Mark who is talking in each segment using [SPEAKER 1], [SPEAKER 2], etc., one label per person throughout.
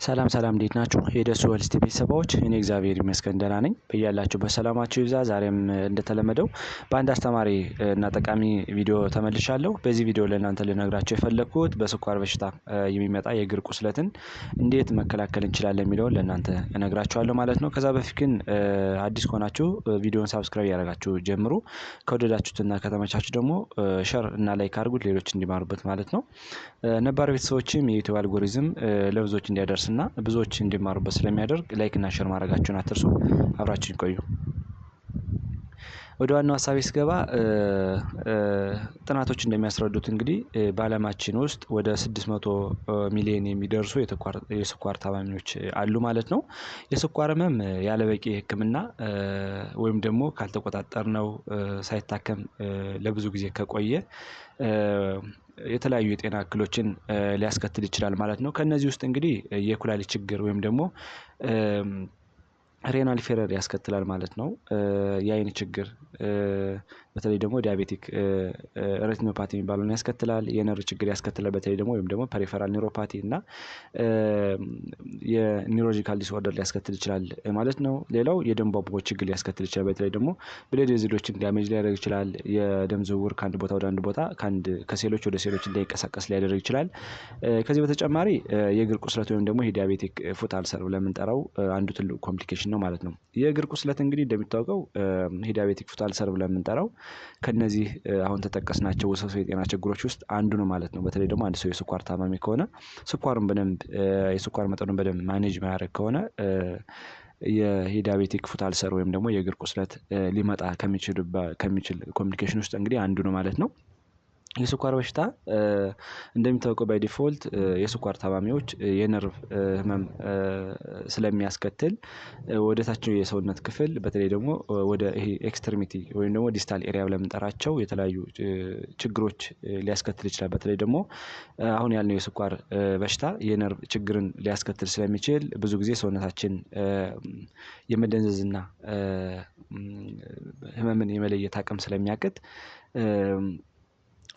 [SPEAKER 1] ሰላም ሰላም እንዴት ናችሁ? የደሱ ሄልዝ ቤተሰቦች እኔ እግዚአብሔር ይመስገን ደህና ነኝ። በያላችሁበት ሰላማችሁ ይብዛ። ዛሬም እንደተለመደው በአንድ አስተማሪ እና ጠቃሚ ቪዲዮ ተመልሻለሁ። በዚህ ቪዲዮ ለእናንተ ልነግራችሁ የፈለኩት በስኳር በሽታ የሚመጣ የእግር ቁስለትን እንዴት መከላከል እንችላለን የሚለውን ለእናንተ እነግራችኋለሁ ማለት ነው። ከዛ በፊት ግን አዲስ ከሆናችሁ ቪዲዮን ሳብስክራይብ ያደረጋችሁ ጀምሩ። ከወደዳችሁትና ከተመቻችሁ ደግሞ ሸር እና ላይክ አድርጉት ሌሎች እንዲማሩበት ማለት ነው። ነባር ቤተሰቦችም የዩቲዩብ አልጎሪዝም ለብዙዎች እንዲያደርስና ብዙዎች እንዲማሩበት ስለሚያደርግ ላይክ እና ሼር ማድረጋችሁን አትርሱ። አብራችሁን ቆዩ። ወደ ዋናው ሀሳቤ ስገባ ጥናቶች እንደሚያስረዱት እንግዲህ በዓለማችን ውስጥ ወደ 600 ሚሊዮን የሚደርሱ የስኳር ታማሚዎች አሉ ማለት ነው። የስኳር ህመም ያለበቂ ሕክምና ወይም ደግሞ ካልተቆጣጠርነው ሳይታከም ለብዙ ጊዜ ከቆየ የተለያዩ የጤና እክሎችን ሊያስከትል ይችላል ማለት ነው። ከነዚህ ውስጥ እንግዲህ የኩላሊት ችግር ወይም ደግሞ ሬናል ፌለር ያስከትላል ማለት ነው። የአይን ችግር በተለይ ደግሞ ዲያቤቲክ ሬቲኖፓቲ የሚባለውን ያስከትላል። የነርቭ ችግር ያስከትላል በተለይ ደግሞ ወይም ደግሞ ፐሪፈራል ኒውሮፓቲ እና የኒውሮሎጂካል ዲስኦርደር ሊያስከትል ይችላል ማለት ነው። ሌላው የደም ቧንቧዎች ችግር ሊያስከትል ይችላል። በተለይ ደግሞ ብለድ ቬዝሎችን ዳሜጅ ሊያደርግ ይችላል። የደም ዝውውር ከአንድ ቦታ ወደ አንድ ቦታ ከሴሎች ወደ ሴሎች እንዳይንቀሳቀስ ሊያደርግ ይችላል። ከዚህ በተጨማሪ የእግር ቁስለት ወይም ደግሞ የዲያቤቲክ ፉት አልሰር ብለን የምንጠራው አንዱ ትልቁ ኮምፕሊኬሽን ነው ማለት ነው። የእግር ቁስለት እንግዲህ እንደሚታወቀው ዲያቤቲክ ፉት አልሰር ብለን የምንጠራው ከነዚህ አሁን ተጠቀስናቸው ውስብስብ የጤና ችግሮች ውስጥ አንዱ ነው ማለት ነው። በተለይ ደግሞ አንድ ሰው የስኳር ታማሚ ከሆነ ስኳሩን በደንብ የስኳር መጠኑን በደንብ ማኔጅ ማያደርግ ከሆነ የዲያቤቲክ ፉት አልሰር ወይም ደግሞ የእግር ቁስለት ሊመጣ ከሚችል ኮምፕሊኬሽን ውስጥ እንግዲህ አንዱ ነው ማለት ነው። የስኳር በሽታ እንደሚታወቀው ባይ ዲፎልት የስኳር ታማሚዎች የነርቭ ህመም ስለሚያስከትል ወደ ታችኛው የሰውነት ክፍል በተለይ ደግሞ ወደ ይሄ ኤክስትሪሚቲ ወይም ደግሞ ዲስታል ኤሪያ ብለን የምንጠራቸው የተለያዩ ችግሮች ሊያስከትል ይችላል። በተለይ ደግሞ አሁን ያልነው የስኳር በሽታ የነርቭ ችግርን ሊያስከትል ስለሚችል ብዙ ጊዜ ሰውነታችን የመደንዘዝና ህመምን የመለየት አቅም ስለሚያቅት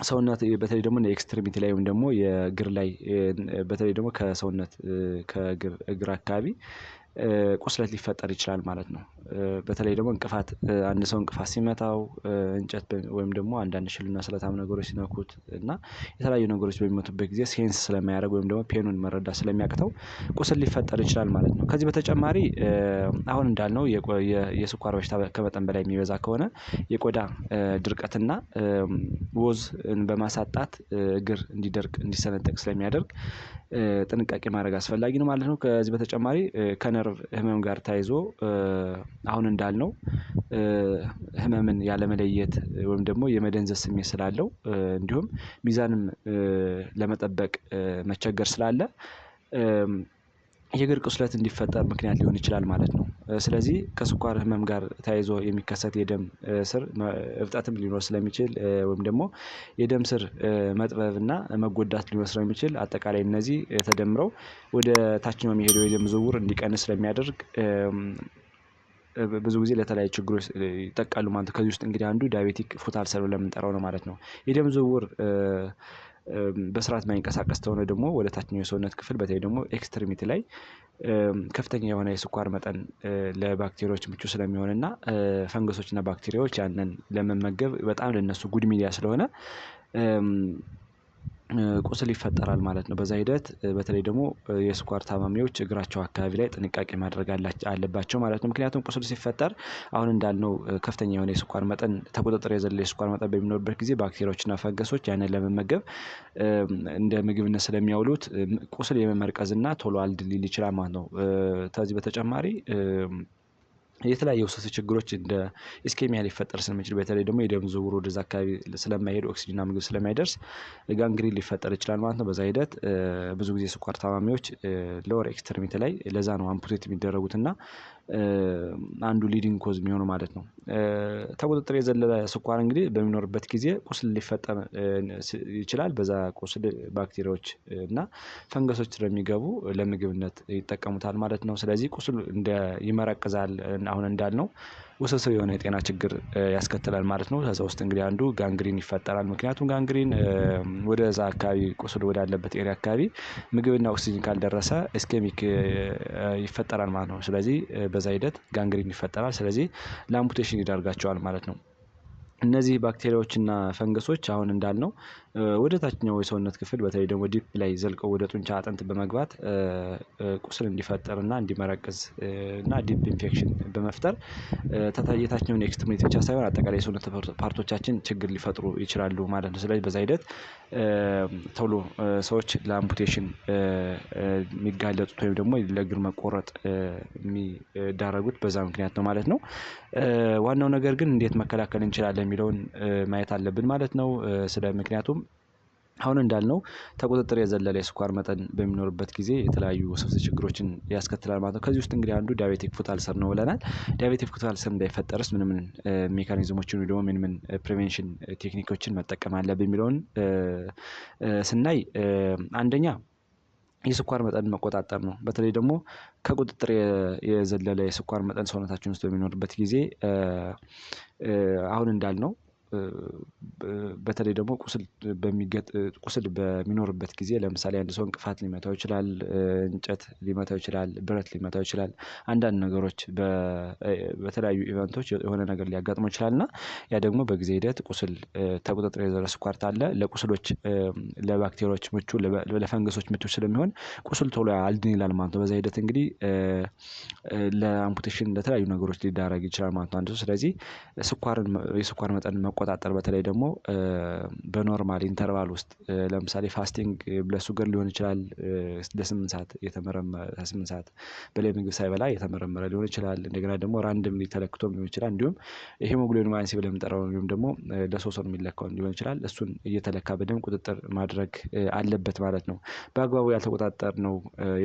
[SPEAKER 1] ሰውነት በተለይ ደግሞ ኤክስትሪሚቲ ላይ ወይም ደግሞ የእግር ላይ በተለይ ደግሞ ከሰውነት ከእግር አካባቢ ቁስለት ሊፈጠር ይችላል ማለት ነው። በተለይ ደግሞ እንቅፋት አንድ ሰው እንቅፋት ሲመታው እንጨት ወይም ደግሞ አንዳንድ ሽልና ስለታም ነገሮች ሲነኩት እና የተለያዩ ነገሮች በሚመቱበት ጊዜ ሴንስ ስለማያደርግ ወይም ደግሞ ፔኑን መረዳት ስለሚያቅተው ቁስል ሊፈጠር ይችላል ማለት ነው። ከዚህ በተጨማሪ አሁን እንዳልነው የስኳር በሽታ ከመጠን በላይ የሚበዛ ከሆነ የቆዳ ድርቀትና ወዝን በማሳጣት እግር እንዲደርቅ እንዲሰነጠቅ ስለሚያደርግ ጥንቃቄ ማድረግ አስፈላጊ ነው ማለት ነው። ከዚህ በተጨማሪ ከነርቭ ህመም ጋር ተያይዞ አሁን እንዳልነው ህመምን ያለመለየት ወይም ደግሞ የመደንዘዝ ስሜት ስላለው እንዲሁም ሚዛንም ለመጠበቅ መቸገር ስላለ የእግር ቁስለት እንዲፈጠር ምክንያት ሊሆን ይችላል ማለት ነው። ስለዚህ ከስኳር ህመም ጋር ተያይዞ የሚከሰት የደም ስር እብጠትም ሊኖር ስለሚችል ወይም ደግሞ የደም ስር መጥበብና መጎዳት ሊኖር ስለሚችል አጠቃላይ እነዚህ ተደምረው ወደ ታችኛው የሚሄደው የደም ዝውውር እንዲቀንስ ስለሚያደርግ ብዙ ጊዜ ለተለያዩ ችግሮች ይጠቃሉ ማለት ነው። ከዚህ ውስጥ እንግዲህ አንዱ ዲያቤቲክ ፉት አልሰር ብለን የምንጠራው ነው ማለት ነው። የደም ዝውውር በስርዓት የማይንቀሳቀስ ከሆነ ደግሞ ወደ ታችኛው የሰውነት ክፍል በተለይ ደግሞ ኤክስትሪሚቲ ላይ ከፍተኛ የሆነ የስኳር መጠን ለባክቴሪያዎች ምቹ ስለሚሆንና ፈንገሶች እና ባክቴሪያዎች ያንን ለመመገብ በጣም ለነሱ ጉድ ሚዲያ ስለሆነ ቁስል ይፈጠራል ማለት ነው። በዛ ሂደት በተለይ ደግሞ የስኳር ታማሚዎች እግራቸው አካባቢ ላይ ጥንቃቄ ማድረግ አለባቸው ማለት ነው። ምክንያቱም ቁስል ሲፈጠር አሁን እንዳልነው ከፍተኛ የሆነ የስኳር መጠን ተቆጣጥሮ የዘለለ የስኳር መጠን በሚኖርበት ጊዜ ባክቴሪያዎችና ፈንገሶች ያንን ለመመገብ እንደ ምግብነት ስለሚያውሉት ቁስል የመመርቀዝና ቶሎ አልድ ሊል ይችላል ማለት ነው። ከዚህ በተጨማሪ የተለያዩ ውስብስብ ችግሮች እንደ ኢስኬሚያ ሊፈጠር ስለሚችል በተለይ ደግሞ የደም ዝውውር ወደዛ አካባቢ ስለማይሄድ ኦክሲጅንና ምግብ ስለማይደርስ ጋንግሪን ሊፈጠር ይችላል ማለት ነው። በዛ ሂደት ብዙ ጊዜ ስኳር ታማሚዎች ሎወር ኤክስትሪሚቲ ላይ ለዛ ነው አምፑቴት የሚደረጉት እና አንዱ ሊዲንግ ኮዝ የሚሆነው ማለት ነው። ከቁጥጥር የዘለለ ስኳር እንግዲህ በሚኖርበት ጊዜ ቁስል ሊፈጠር ይችላል። በዛ ቁስል ባክቴሪያዎች እና ፈንገሶች ስለሚገቡ ለምግብነት ይጠቀሙታል ማለት ነው። ስለዚህ ቁስል ይመረቅዛል አሁን እንዳልነው ውስብስብ የሆነ የጤና ችግር ያስከትላል ማለት ነው። ከዛ ውስጥ እንግዲህ አንዱ ጋንግሪን ይፈጠራል። ምክንያቱም ጋንግሪን ወደዛ አካባቢ ቁስል ወዳለበት ኤሪያ አካባቢ ምግብና ኦክሲጅን ካልደረሰ እስኬሚክ ይፈጠራል ማለት ነው። ስለዚህ በዛ ሂደት ጋንግሪን ይፈጠራል። ስለዚህ ለአምፑቴሽን ይዳርጋቸዋል ማለት ነው። እነዚህ ባክቴሪያዎችና ፈንገሶች አሁን እንዳልነው ወደ ታችኛው የሰውነት ክፍል በተለይ ደግሞ ዲፕ ላይ ዘልቀው ወደ ጡንቻ አጥንት በመግባት ቁስል እንዲፈጠርና እንዲመረቅዝ እና ዲፕ ኢንፌክሽን በመፍጠር የታችኛውን ኤክስትሪሚቲ ብቻ ሳይሆን አጠቃላይ የሰውነት ፓርቶቻችን ችግር ሊፈጥሩ ይችላሉ ማለት ነው። ስለዚህ በዛ ሂደት ቶሎ ሰዎች ለአምፑቴሽን የሚጋለጡት ወይም ደግሞ ለእግር መቆረጥ የሚዳረጉት በዛ ምክንያት ነው ማለት ነው። ዋናው ነገር ግን እንዴት መከላከል እንችላለን የሚለውን ማየት አለብን ማለት ነው። ስለ ምክንያቱም አሁን እንዳልነው ከቁጥጥር የዘለለ የስኳር መጠን በሚኖርበት ጊዜ የተለያዩ ውስብስብ ችግሮችን ያስከትላል ማለት ነው። ከዚህ ውስጥ እንግዲህ አንዱ ዲያቤቲክ ፉት አልሰር ነው ብለናል። ዲያቤቲክ ፉት አልሰር እንዳይፈጠርስ ምን ምን ሜካኒዝሞችን ወይ ደግሞ ምን ምን ፕሪቬንሽን ቴክኒኮችን መጠቀም አለብን የሚለውን ስናይ አንደኛ የስኳር መጠን መቆጣጠር ነው። በተለይ ደግሞ ከቁጥጥር የዘለለ የስኳር መጠን ሰውነታችን ውስጥ በሚኖርበት ጊዜ አሁን እንዳልነው በተለይ ደግሞ ቁስል በሚኖርበት ጊዜ ለምሳሌ አንድ ሰው እንቅፋት ሊመታው ይችላል፣ እንጨት ሊመታው ይችላል፣ ብረት ሊመታው ይችላል። አንዳንድ ነገሮች በተለያዩ ኢቨንቶች የሆነ ነገር ሊያጋጥመው ይችላል እና ያ ደግሞ በጊዜ ሂደት ቁስል ከቁጥጥር የዘለለ ስኳር ካለ ለቁስሎች ለባክቴሪያዎች ምቹ ለፈንገሶች ምቹ ስለሚሆን ቁስል ቶሎ አልድን ይላል ማለት ነው። በዛ ሂደት እንግዲህ ለአምፑቴሽን ለተለያዩ ነገሮች ሊዳረግ ይችላል ማለት ነው አንዱ። ስለዚህ የስኳር መጠን መቆጣጠር በተለይ ደግሞ በኖርማል ኢንተርቫል ውስጥ ለምሳሌ ፋስቲንግ ብለድ ሹገር ሊሆን ይችላል። ለ8 ሰዓት የተመረመረ 8 ሰዓት በላይ ምግብ ሳይበላ የተመረመረ ሊሆን ይችላል። እንደገና ደግሞ ራንደምሊ ተለክቶም ሊሆን ይችላል። እንዲሁም ሄሞግሎቢን ኤ1ሲ ብለን የምንጠራው ወይም ደግሞ ለሶስት ወር የሚለካው ሊሆን ይችላል። እሱን እየተለካ በደንብ ቁጥጥር ማድረግ አለበት ማለት ነው። በአግባቡ ያልተቆጣጠርነው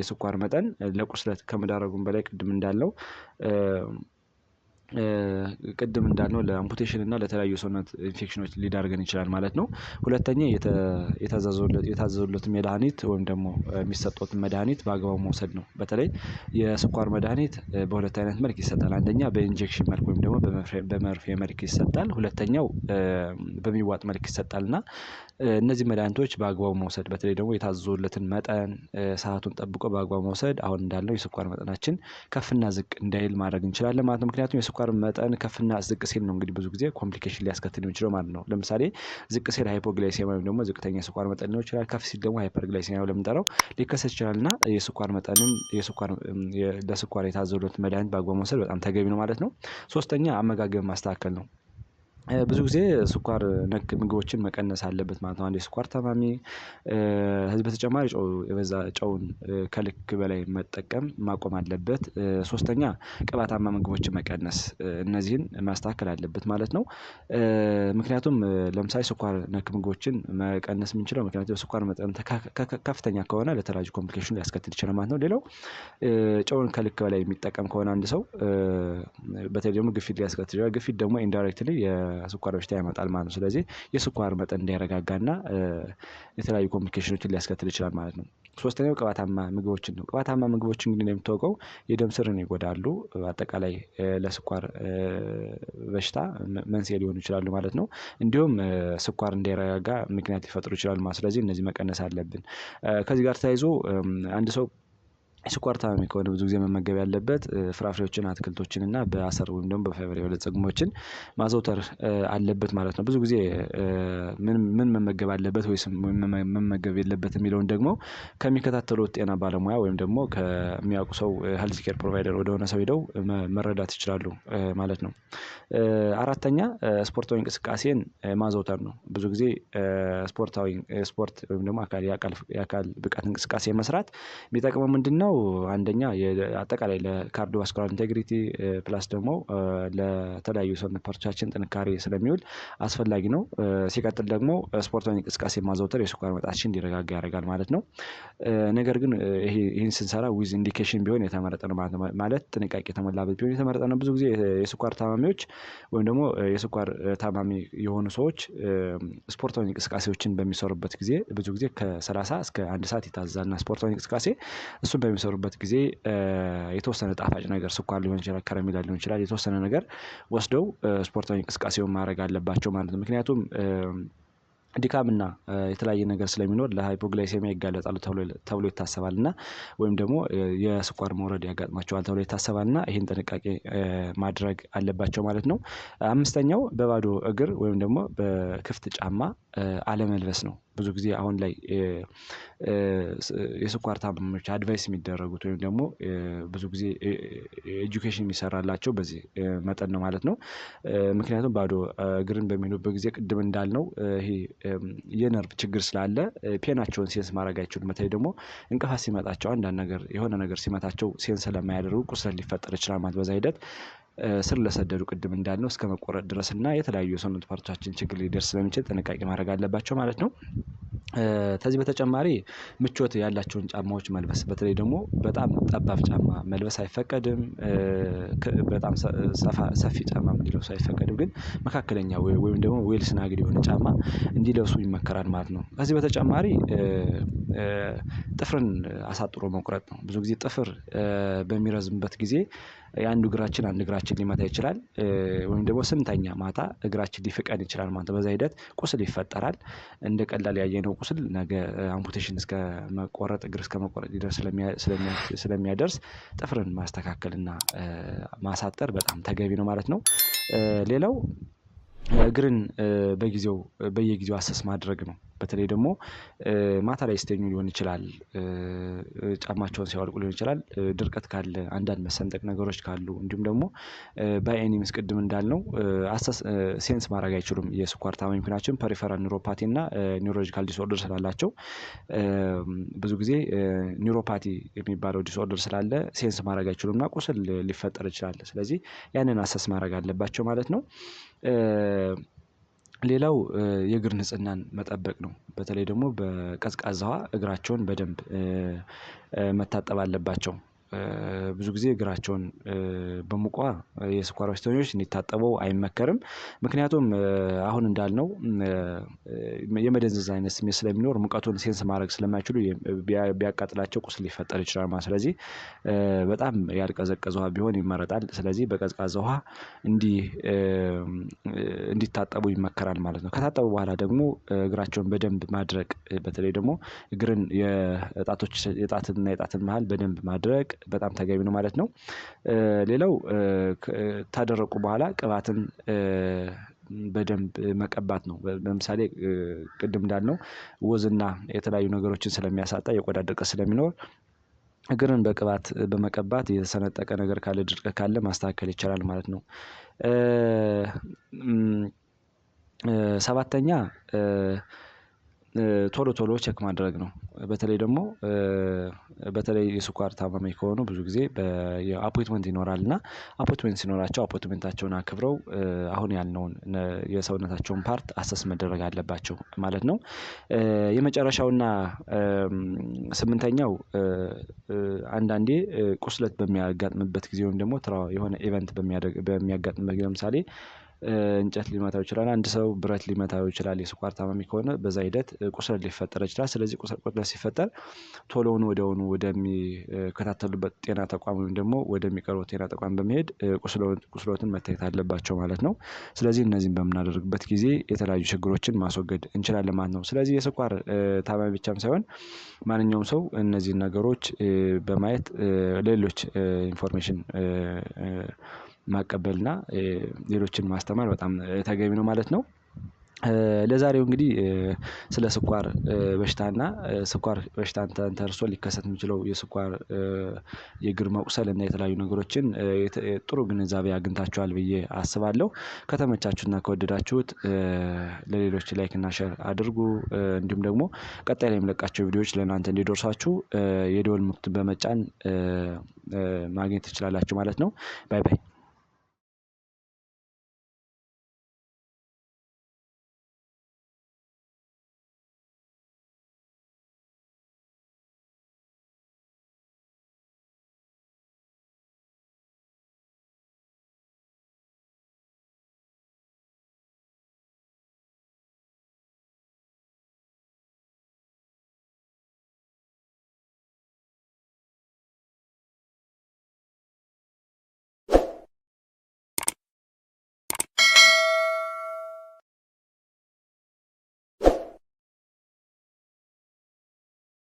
[SPEAKER 1] የስኳር መጠን ለቁስለት ከመዳረጉም በላይ ቅድም እንዳልነው ለአምፑቴሽን እና ለተለያዩ ሰውነት ኢንፌክሽኖች ሊዳርገን ይችላል ማለት ነው። ሁለተኛ የታዘዙለትን መድኃኒት ወይም ደግሞ የሚሰጡትን መድኃኒት በአግባቡ መውሰድ ነው። በተለይ የስኳር መድኃኒት በሁለት አይነት መልክ ይሰጣል። አንደኛ በኢንጀክሽን መልክ ወይም ደግሞ በመርፌ መልክ ይሰጣል። ሁለተኛው በሚዋጥ መልክ ይሰጣል እና እነዚህ መድኃኒቶች በአግባቡ መውሰድ በተለይ ደግሞ የታዘዙለትን መጠን ሰአቱን ጠብቆ በአግባቡ መውሰድ አሁን እንዳልነው የስኳር መጠናችን ከፍና ዝቅ እንዳይል ማድረግ እንችላለን ማለት ነው። ምክንያቱም የስኳር መጠን ከፍና ዝቅ ሲል ነው እንግዲህ ብዙ ጊዜ ኮምፕሊኬሽን ሊያስከትል የሚችለው ማለት ነው። ለምሳሌ ዝቅ ሲል ሃይፖግላይሴሚያ ወይም ደግሞ ዝቅተኛ የስኳር መጠን ሊሆን ይችላል። ከፍ ሲል ደግሞ ሃይፐርግላይሴሚያ ብለን የምንጠራው ሊከሰት ይችላል እና የስኳር መጠንን ለስኳር የታዘዙለትን መድኃኒት በአግባቡ መውሰድ በጣም ተገቢ ነው ማለት ነው። ሶስተኛ አመጋገብ ማስተካከል ነው። ብዙ ጊዜ ስኳር ነክ ምግቦችን መቀነስ አለበት ማለት ነው። አንድ የስኳር ታማሚ በተጨማሪ የበዛ ጨውን ከልክ በላይ መጠቀም ማቆም አለበት። ሶስተኛ ቅባታማ ምግቦችን መቀነስ እነዚህን ማስተካከል አለበት ማለት ነው። ምክንያቱም ለምሳሌ ስኳር ነክ ምግቦችን መቀነስ የምንችለው ምክንያቱም የስኳር መጠን ከፍተኛ ከሆነ ለተለያዩ ኮምፕሊኬሽን ሊያስከትል ይችላል ማለት ነው። ሌላው ጨውን ከልክ በላይ የሚጠቀም ከሆነ አንድ ሰው በተለይ ደግሞ ግፊት ሊያስከትል ይችላል። ግፊት ደግሞ ኢንዳይሬክትሊ የስኳር በሽታ ያመጣል ማለት ነው። ስለዚህ የስኳር መጠን እንዳይረጋጋና የተለያዩ ኮምፕሊኬሽኖችን ሊያስከትል ይችላል ማለት ነው። ሶስተኛው ቅባታማ ምግቦችን ነው። ቅባታማ ምግቦች እንግዲህ እንደሚታወቀው የደም ስርን ይጎዳሉ። አጠቃላይ ለስኳር በሽታ መንስኤ ሊሆኑ ይችላሉ ማለት ነው። እንዲሁም ስኳር እንዳይረጋጋ ምክንያት ሊፈጥሩ ይችላሉ ማለት ነው። ስለዚህ እነዚህ መቀነስ አለብን። ከዚህ ጋር ተያይዞ አንድ ሰው የስኳር ታማሚ ከሆነ ብዙ ጊዜ መመገብ ያለበት ፍራፍሬዎችን፣ አትክልቶችን እና በአሰር ወይም ደግሞ በፋይበር የበለጸጉ ምግቦችን ማዘውተር አለበት ማለት ነው። ብዙ ጊዜ ምን መመገብ አለበት ወይስ መመገብ የለበትም የሚለውን ደግሞ ከሚከታተሉት ጤና ባለሙያ ወይም ደግሞ ከሚያውቁ ሰው ሄልዝ ኬር ፕሮቫይደር ወደሆነ ሰው ሄደው መረዳት ይችላሉ ማለት ነው። አራተኛ ስፖርታዊ እንቅስቃሴን ማዘውተር ነው። ብዙ ጊዜ ስፖርት ወይም ደግሞ የአካል ብቃት እንቅስቃሴ መስራት የሚጠቅመው ምንድነው? አንደኛ አጠቃላይ ለካርዲዮቫስኩላር ኢንቴግሪቲ ፕላስ ደግሞ ለተለያዩ ሰውነት ፓርቶቻችን ጥንካሬ ስለሚውል አስፈላጊ ነው። ሲቀጥል ደግሞ ስፖርታዊ እንቅስቃሴ ማዘውተር የስኳር መጠናችን እንዲረጋጋ ያደርጋል ማለት ነው። ነገር ግን ይህን ስንሰራ ዊዝ ኢንዲኬሽን ቢሆን የተመረጠ ነው ማለት ጥንቃቄ የተሞላበት ቢሆን የተመረጠ ነው። ብዙ ጊዜ የስኳር ታማሚዎች ወይም ደግሞ የስኳር ታማሚ የሆኑ ሰዎች ስፖርታዊ እንቅስቃሴዎችን በሚሰሩበት ጊዜ ብዙ ጊዜ ከ30 እስከ 1 ሰዓት ይታዘዛልና ስፖርታዊ እንቅስቃሴ እሱን በሚሰሩበት ጊዜ የተወሰነ ጣፋጭ ነገር ስኳር ሊሆን ይችላል፣ ከረሜላ ሊሆን ይችላል፣ የተወሰነ ነገር ወስደው ስፖርታዊ እንቅስቃሴውን ማድረግ አለባቸው ማለት ነው። ምክንያቱም ድካምና የተለያየ ነገር ስለሚኖር ለሃይፖግላይሴሚያ ይጋለጣሉ ተብሎ ይታሰባል እና ወይም ደግሞ የስኳር መውረድ ያጋጥማቸዋል ተብሎ ይታሰባል እና ይህን ጥንቃቄ ማድረግ አለባቸው ማለት ነው። አምስተኛው በባዶ እግር ወይም ደግሞ በክፍት ጫማ አለመልበስ ነው። ብዙ ጊዜ አሁን ላይ የስኳር ታማሚዎች አድቫይስ የሚደረጉት ወይም ደግሞ ብዙ ጊዜ ኤጁኬሽን የሚሰራላቸው በዚህ መጠን ነው ማለት ነው። ምክንያቱም ባዶ እግርን በሚሄዱበት ጊዜ ቅድም እንዳልነው ይሄ የነርቭ ችግር ስላለ ፔናቸውን ሴንስ ማድረግ አይችሉም። በተለይ ደግሞ እንቅፋት ሲመጣቸው አንዳንድ ነገር የሆነ ነገር ሲመታቸው ሴንስ ስለማያደርጉ ቁስለት ሊፈጠር ይችላል ማለት በዛ ሂደት ስር ለሰደዱ ቅድም እንዳልነው እስከ መቆረጥ ድረስ እና የተለያዩ የሰውነት ፓርቶቻችን ችግር ሊደርስ ስለሚችል ጥንቃቄ ማድረግ አለባቸው ማለት ነው። ከዚህ በተጨማሪ ምቾት ያላቸውን ጫማዎች መልበስ በተለይ ደግሞ በጣም ጠባብ ጫማ መልበስ አይፈቀድም። በጣም ሰፊ ጫማ እንዲለብሱ አይፈቀድም። ግን መካከለኛ ወይም ደግሞ ዌል ስናግድ የሆነ ጫማ እንዲለብሱ ይመከራል ማለት ነው። ከዚህ በተጨማሪ ጥፍርን አሳጥሮ መቁረጥ ነው። ብዙ ጊዜ ጥፍር በሚረዝምበት ጊዜ የአንዱ እግራችን አንድ እግራችን ሊመታ ይችላል። ወይም ደግሞ ስንተኛ ማታ እግራችን ሊፍቀን ይችላል ማለት ነው። በዛ ሂደት ቁስል ይፈጠራል። እንደ ቀላል ያየነው ቁስል ነገ አምፑቴሽን እስከ መቆረጥ እግር እስከ መቆረጥ ሊደርስ ስለሚያደርስ ጥፍርን ማስተካከል እና ማሳጠር በጣም ተገቢ ነው ማለት ነው። ሌላው እግርን በየጊዜው አሰስ ማድረግ ነው። በተለይ ደግሞ ማታ ላይ ሲተኙ ሊሆን ይችላል። ጫማቸውን ሲያወልቁ ሊሆን ይችላል። ድርቀት ካለ አንዳንድ መሰንጠቅ ነገሮች ካሉ እንዲሁም ደግሞ ባይ ኤኒ ሚንስ ቅድም እንዳልነው ሴንስ ማድረግ አይችሉም የስኳር ታማሚ ምክንያቱም ፐሪፈራል ኒውሮፓቲ እና ኒውሮሎጂካል ዲስኦርደር ስላላቸው ብዙ ጊዜ ኒውሮፓቲ የሚባለው ዲስኦርደር ስላለ ሴንስ ማድረግ አይችሉም እና ቁስል ሊፈጠር ይችላል። ስለዚህ ያንን አሰስ ማድረግ አለባቸው ማለት ነው። ሌላው የእግር ንጽህናን መጠበቅ ነው። በተለይ ደግሞ በቀዝቃዛ ውሃ እግራቸውን በደንብ መታጠብ አለባቸው። ብዙ ጊዜ እግራቸውን በሙቅ ውሃ የስኳር በሽተኞች እንዲታጠቡ አይመከርም። ምክንያቱም አሁን እንዳልነው የመደንዘዝ አይነት ስሜት ስለሚኖር ሙቀቱን ሴንስ ማድረግ ስለማይችሉ ቢያቃጥላቸው ቁስል ሊፈጠር ይችላል ማለት ነው። ስለዚህ በጣም ያልቀዘቀዘ ውሃ ቢሆን ይመረጣል። ስለዚህ በቀዝቃዛ ውሃ እንዲታጠቡ ይመከራል ማለት ነው። ከታጠቡ በኋላ ደግሞ እግራቸውን በደንብ ማድረቅ በተለይ ደግሞ እግርን የጣትና የጣትን መሃል በደንብ ማድረቅ በጣም ተገቢ ነው ማለት ነው። ሌላው ካደረቁ በኋላ ቅባትን በደንብ መቀባት ነው። ለምሳሌ ቅድም እንዳልነው ወዝና የተለያዩ ነገሮችን ስለሚያሳጣ የቆዳ ድርቀት ስለሚኖር እግርን በቅባት በመቀባት የተሰነጠቀ ነገር ካለ ድርቀት ካለ ማስተካከል ይቻላል ማለት ነው። ሰባተኛ ቶሎ ቶሎ ቼክ ማድረግ ነው። በተለይ ደግሞ በተለይ የስኳር ታማሚ ከሆኑ ብዙ ጊዜ የአፖይንትመንት ይኖራል እና አፖይንትመንት ሲኖራቸው አፖይንትመንታቸውን አክብረው አሁን ያልነውን የሰውነታቸውን ፓርት አሰስ መደረግ አለባቸው ማለት ነው። የመጨረሻውና ስምንተኛው አንዳንዴ ቁስለት በሚያጋጥምበት ጊዜ ወይም ደግሞ የሆነ ኢቨንት በሚያጋጥምበት ጊዜ ለምሳሌ እንጨት ሊመታው ይችላል። አንድ ሰው ብረት ሊመታው ይችላል። የስኳር ታማሚ ከሆነ በዛ ሂደት ቁስለት ሊፈጠር ይችላል። ስለዚህ ቁስለት ሲፈጠር ቶሎውኑ ወዲያውኑ ወደሚከታተሉበት ጤና ተቋም ወይም ደግሞ ወደሚቀርበው ጤና ተቋም በመሄድ ቁስሎትን መታየት አለባቸው ማለት ነው። ስለዚህ እነዚህን በምናደርግበት ጊዜ የተለያዩ ችግሮችን ማስወገድ እንችላለን ማለት ነው። ስለዚህ የስኳር ታማሚ ብቻም ሳይሆን ማንኛውም ሰው እነዚህን ነገሮች በማየት ለሌሎች ኢንፎርሜሽን ማቀበል እና ሌሎችን ማስተማር በጣም ተገቢ ነው ማለት ነው። ለዛሬው እንግዲህ ስለ ስኳር በሽታና ስኳር በሽታን ተንተርሶ ሊከሰት የሚችለው የስኳር የእግር መቁሰል እና የተለያዩ ነገሮችን ጥሩ ግንዛቤ አግኝታችኋል ብዬ አስባለሁ። ከተመቻችሁና ከወደዳችሁት ለሌሎች ላይክ እና ሼር አድርጉ። እንዲሁም ደግሞ ቀጣይ ላይ የምለቃቸው ቪዲዮዎች ለእናንተ እንዲደርሷችሁ የደወል ምልክቱን በመጫን ማግኘት ትችላላችሁ ማለት ነው። ባይ ባይ።